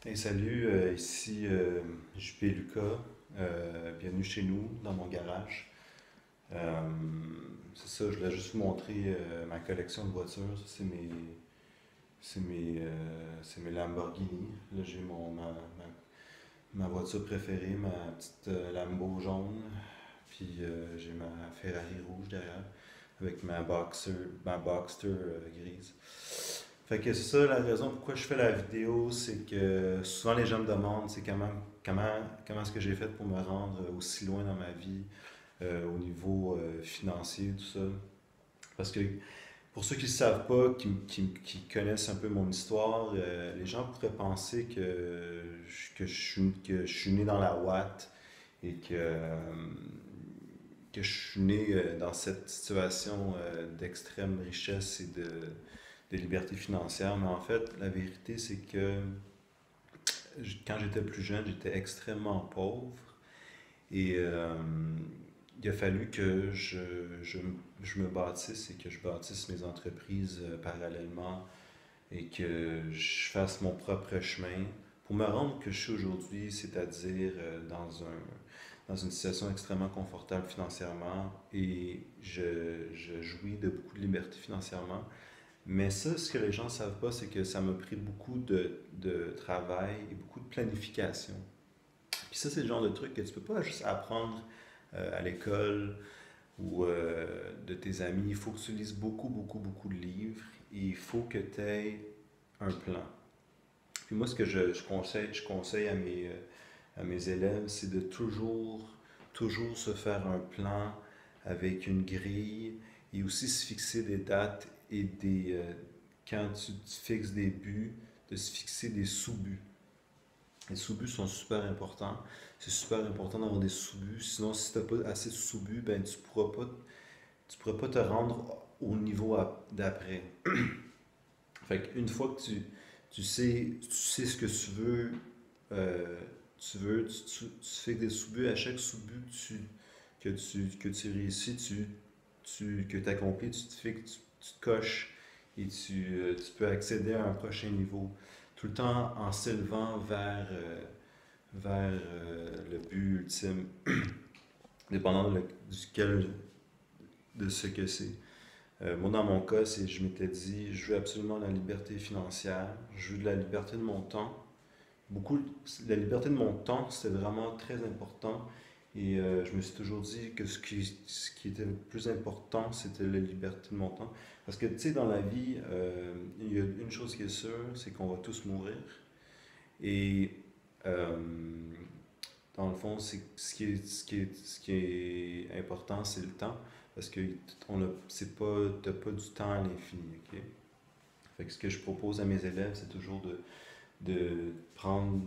Hey, salut, ici JP Lucas. Bienvenue chez nous, dans mon garage. Euh, c'est ça, je voulais juste vous montrer ma collection de voitures. Ça, c'est mes Lamborghini. Là, j'ai ma voiture préférée, ma petite Lambo jaune. Puis j'ai ma Ferrari rouge derrière, avec ma Boxster grise. Fait que c'est ça la raison pourquoi je fais la vidéo, c'est que souvent les gens me demandent c'est comment est-ce que j'ai fait pour me rendre aussi loin dans ma vie au niveau financier, tout ça. Parce que pour ceux qui ne savent pas, qui connaissent un peu mon histoire, les gens pourraient penser que je suis né dans la ouate et que je suis né dans cette situation d'extrême richesse et de liberté financière. Mais en fait, la vérité, c'est que quand j'étais plus jeune, j'étais extrêmement pauvre et il a fallu que je me bâtisse et que je bâtisse mes entreprises parallèlement et que je fasse mon propre chemin pour me rendre que je suis aujourd'hui, c'est-à-dire dans une situation extrêmement confortable financièrement et je jouis de beaucoup de liberté financièrement. Mais ça, ce que les gens ne savent pas, c'est que ça m'a pris beaucoup de travail et beaucoup de planification. Puis ça, c'est le genre de truc que tu peux pas juste apprendre à l'école ou de tes amis. Il faut que tu lises beaucoup, beaucoup, beaucoup de livres et il faut que tu aies un plan. Puis moi, ce que je conseille à mes élèves, c'est de toujours se faire un plan avec une grille et aussi se fixer des dates et quand tu fixes des buts, de se fixer des sous-buts. Les sous-buts sont super importants. C'est super important d'avoir des sous-buts. Sinon, si tu n'as pas assez de sous-buts, ben, tu pourras pas te rendre au niveau d'après. Fait qu'une fois que tu sais ce que euh, tu fais des sous-buts. À chaque sous-but que tu réussis, que tu accomplis, tu te coches et tu peux accéder à un prochain niveau. Tout le temps en s'élevant vers le but ultime, dépendant de ce que c'est. Moi, dans mon cas, je m'étais dit, je veux absolument la liberté financière, je veux de la liberté de mon temps. Beaucoup, la liberté de mon temps, c'était vraiment très important. Et je me suis toujours dit que ce qui était le plus important, c'était la liberté de mon temps. Parce que, tu sais, dans la vie, il y a une chose qui est sûre, c'est qu'on va tous mourir. Et euh, dans le fond, ce qui est important, c'est le temps. Parce que t'as pas du temps à l'infini, ok? Fait que ce que je propose à mes élèves, c'est toujours de prendre,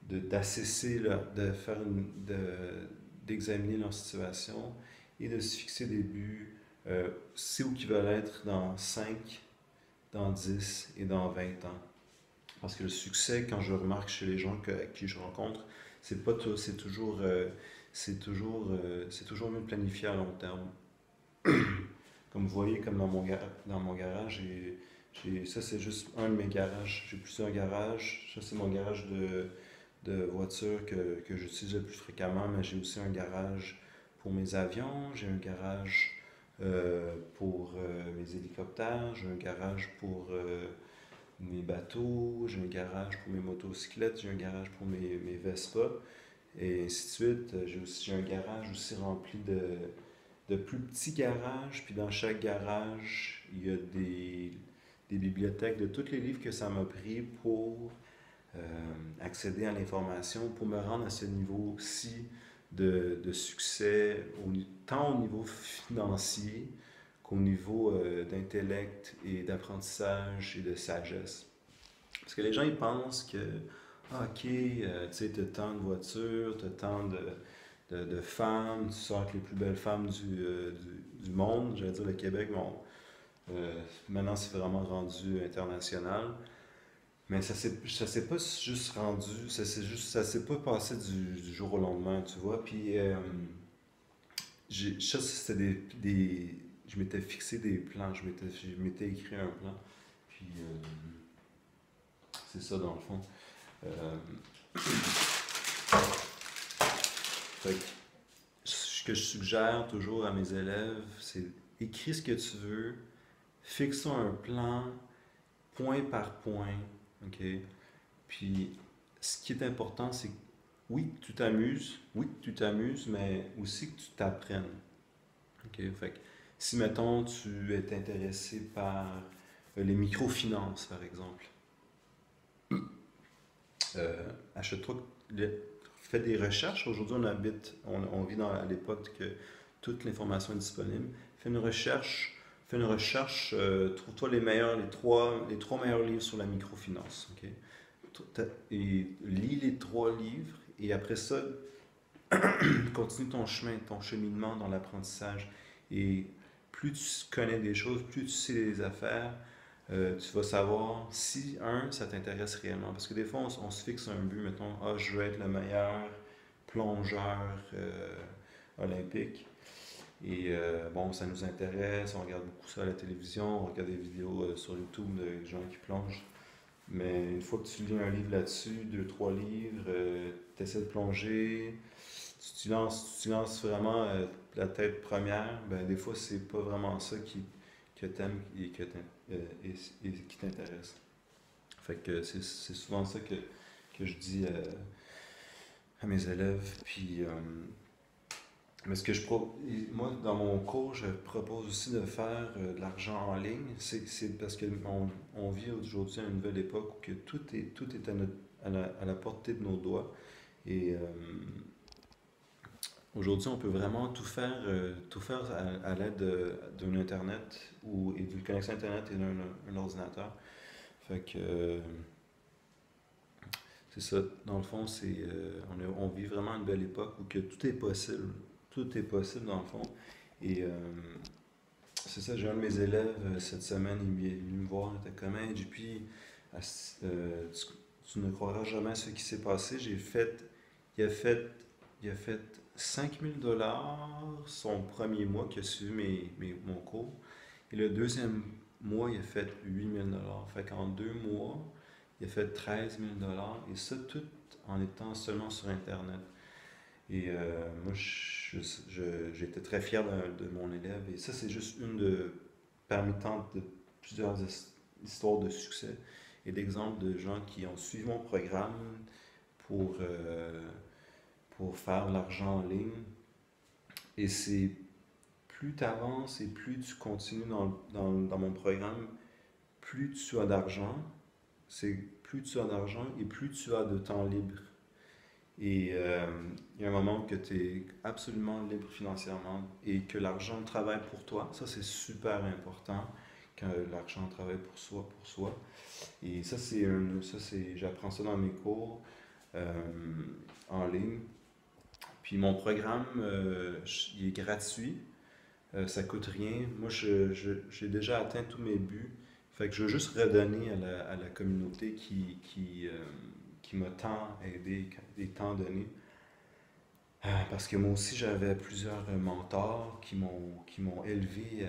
d'assesser, de faire d'examiner leur situation et de se fixer des buts. C'est où qu'ils veulent être dans 5 dans 10 et dans 20 ans. Parce que le succès, quand je remarque chez les gens avec qui je rencontre, c'est pas tout, c'est toujours mieux planifié à long terme. Comme vous voyez, comme dans mon garage, ça c'est juste un de mes garages. J'ai plusieurs garages. Ça c'est mon garage de voitures que j'utilise le plus fréquemment, mais j'ai aussi un garage pour mes avions, j'ai un garage pour mes hélicoptères, j'ai un garage pour mes bateaux, j'ai un garage pour mes motocyclettes, j'ai un garage pour mes Vespa, et ainsi de suite. J'ai un garage aussi rempli de plus petits garages, puis dans chaque garage, il y a des bibliothèques de tous les livres que ça m'a pris pour euh, accéder à l'information, pour me rendre à ce niveau-ci de succès, tant au niveau financier qu'au niveau d'intellect et d'apprentissage et de sagesse. Parce que les gens, ils pensent que, ah, ok, tu sais, t'as tant de voitures, t'as tant de femmes, tu sors avec les plus belles femmes du monde, j'allais dire le Québec, bon, maintenant c'est vraiment rendu international. Mais ça s'est pas juste rendu, ça s'est pas passé du jour au lendemain, tu vois. Puis, ça, c'était je m'étais fixé des plans, je m'étais écrit un plan. Puis, c'est ça dans le fond. Euh, fait que ce que je suggère toujours à mes élèves, c'est écris ce que tu veux, fixe un plan, point par point, ok? Puis, ce qui est important, c'est que oui, tu t'amuses, mais aussi que tu t'apprennes, ok? Fait que, si, mettons, tu es intéressé par les microfinances, par exemple, achète-toi, fais des recherches. Aujourd'hui, on vit à l'époque que toute l'information est disponible. Fais une recherche, trouve-toi les trois meilleurs livres sur la microfinance. Ok? Et lis les trois livres et après ça, continue ton cheminement dans l'apprentissage. Et plus tu connais des choses, plus tu sais des affaires, tu vas savoir si, ça t'intéresse réellement. Parce que des fois, on se fixe un but, mettons, ah, je veux être le meilleur plongeur olympique. Et bon, ça nous intéresse, on regarde beaucoup ça à la télévision, on regarde des vidéos sur YouTube de gens qui plongent. Mais une fois que tu lis un livre là-dessus, deux, trois livres, tu essaies de plonger, tu lances vraiment la tête première, ben des fois c'est pas vraiment ça que t'aimes et qui t'intéresse. Fait que c'est souvent ça que je dis à mes élèves. Puis, mais moi, dans mon cours, je propose aussi de faire de l'argent en ligne. C'est parce on vit aujourd'hui à une nouvelle époque où que tout est à la portée de nos doigts. Et aujourd'hui, on peut vraiment tout faire à l'aide d'un Internet et d'une connexion Internet et d'un ordinateur. Fait que c'est ça. Dans le fond, on vit vraiment une belle époque où que tout est possible. Tout est possible, dans le fond. Et c'est ça, j'ai un de mes élèves cette semaine, il est venu me voir, il était comme, hey, JP, tu ne croiras jamais à ce qui s'est passé. Il a fait, il a fait 5 000 $ son premier mois qui a suivi mon cours. Et le deuxième mois, il a fait 8 000 $. Fait qu'en 2 mois, il a fait 13 000 $ et ça tout en étant seulement sur Internet. Et moi, j'étais très fier de mon élève. Et ça, c'est juste parmi tant de plusieurs histoires de succès et d'exemples de gens qui ont suivi mon programme pour, euh, pour faire de l'argent en ligne. Et c'est plus tu avances et plus tu continues dans mon programme, plus tu as d'argent. C'est plus tu as d'argent et plus tu as de temps libre. Et il y a un moment que tu es absolument libre financièrement et que l'argent travaille pour toi. Ça, c'est super important quand l'argent travaille pour soi. Et j'apprends ça dans mes cours euh, en ligne. Puis mon programme, il est gratuit. Ça coûte rien. Moi, j'ai déjà atteint tous mes buts. Fait que je veux juste redonner à la communauté qui m'a tant aidé et tant donné. Parce que moi aussi, j'avais plusieurs mentors qui m'ont élevé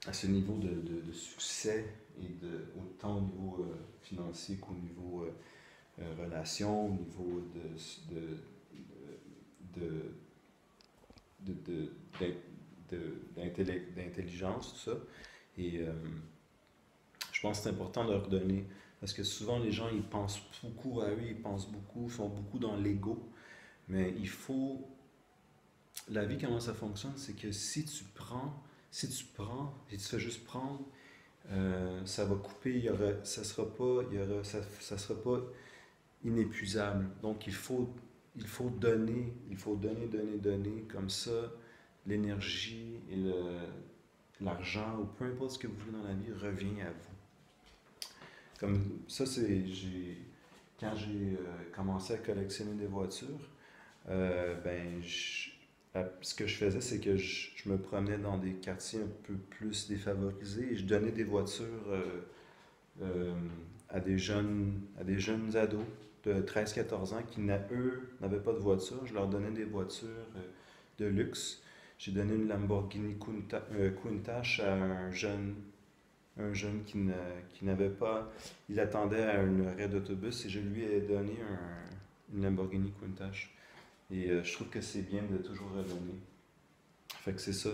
à ce niveau de succès et autant au niveau financier qu'au niveau relation, au niveau de, de, de, d'intelligence, tout ça. Et je pense que c'est important de leur donner. Parce que souvent, les gens, ils pensent beaucoup à eux, ils pensent beaucoup, ils sont beaucoup dans l'ego. Mais la vie, comment ça fonctionne, c'est que si tu prends, et tu fais juste prendre, ça va couper, ça sera pas, ça sera pas inépuisable. Donc, il faut donner, comme ça, l'énergie et l'argent, ou peu importe ce que vous voulez dans la vie, revient à vous. Comme ça, quand j'ai commencé à collectionner des voitures, ce que je faisais, c'est que je me promenais dans des quartiers un peu plus défavorisés et je donnais des voitures euh, à des jeunes ados de 13 14 ans eux, n'avaient pas de voiture. Je leur donnais des voitures de luxe. J'ai donné une Lamborghini Countach à un jeune un jeune qui n'avait pas, il attendait à un arrêt d'autobus et je lui ai donné une Lamborghini Countach. Et je trouve que c'est bien de toujours redonner. Fait que c'est ça.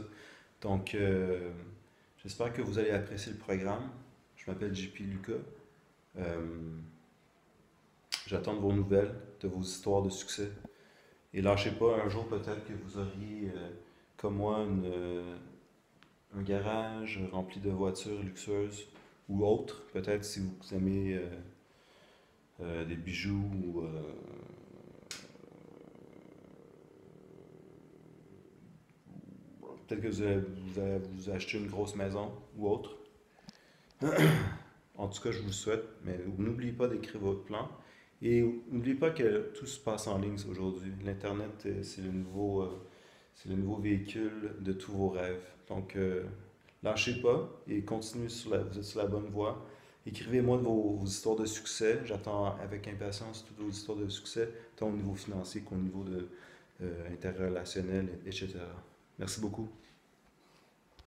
Donc, j'espère que vous allez apprécier le programme. Je m'appelle JP Lucas. Euh, J'attends de vos nouvelles, de vos histoires de succès. Et lâchez pas, un jour peut-être que vous auriez, comme moi, un garage rempli de voitures luxueuses ou autres. Peut-être si vous aimez des bijoux ou peut-être que vous allez vous acheter une grosse maison ou autre. En tout cas, je vous le souhaite, mais n'oubliez pas d'écrire votre plan. Et n'oubliez pas que tout se passe en ligne aujourd'hui. L'Internet, c'est le nouveau véhicule de tous vos rêves. Donc, lâchez pas et continuez vous êtes sur la bonne voie. Écrivez-moi vos histoires de succès. J'attends avec impatience toutes vos histoires de succès, tant au niveau financier qu'au niveau interrelationnel, etc. Merci beaucoup.